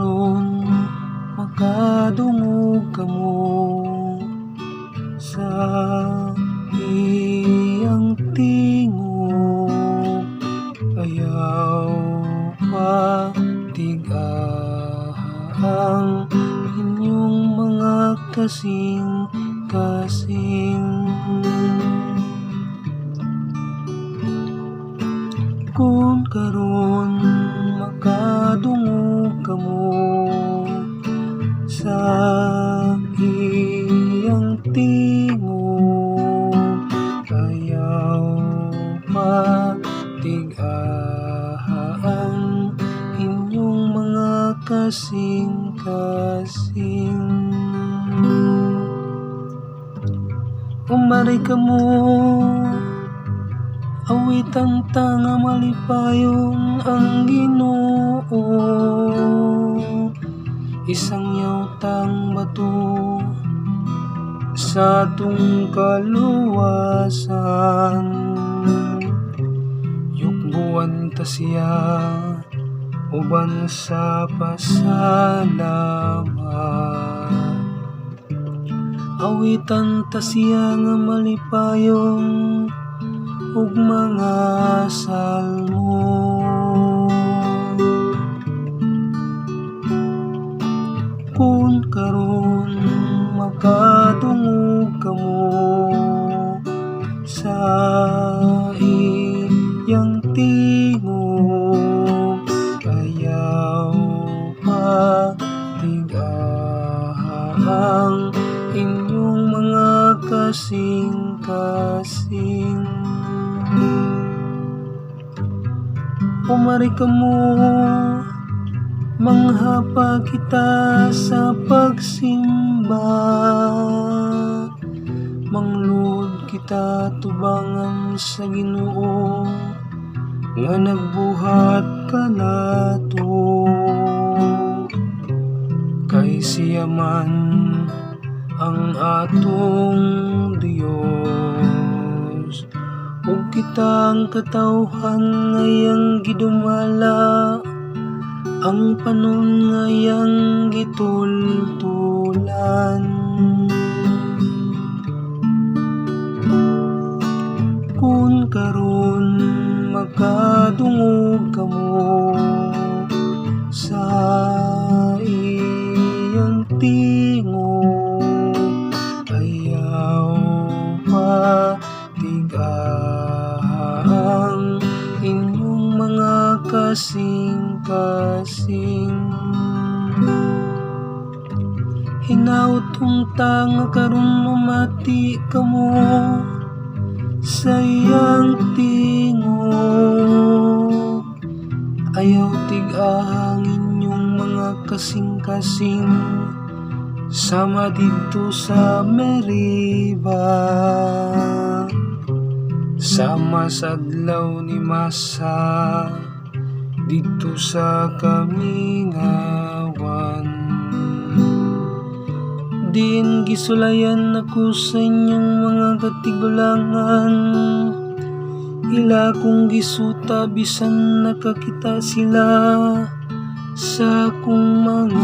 karon makadungog kamo sa iyang tingog, ayaw pa tigahang inyong mga kasing-kasing. Kung karon makadungog kamo sa iyang tingog, ayaw matigahang inyong mga kasing-kasing. Umaray kamo awitan ta nga malipayon ang Ginoo, isang yautang bato sa atong kaluwasan. Yukbuan ta siya uban sa pasalamat, awitan ta siya nga malipayon ug mga salmo. Kung karon makadungog kamo sa iyang tingog, ayaw matigahang inyong mga kasing-kasing. Umari kamo manghapa kita sa pagsimba, mangluhod kita tubangan sa Ginoo nga nagbuhat kanato. Kay siya man ang atong Dios, ug kitang katawhan ngayang gidumala, ang panon ngayang gitultulan. Kung karon makadungog kamo sa iyang tingog, ayaw matigahang inyong mga kasing-kasing. Hinautong ta nga karon mamati kamo sa iyang tingog, ayaw tigahang inyong mga kasing-kasing sama dito sa Meriba, sama sa adlaw ni Masa dito sa Kamingawan. Din gisulayan ako sa inyong mga katigulangan, ila kung gisuta bisan nakakita sila sa akong mga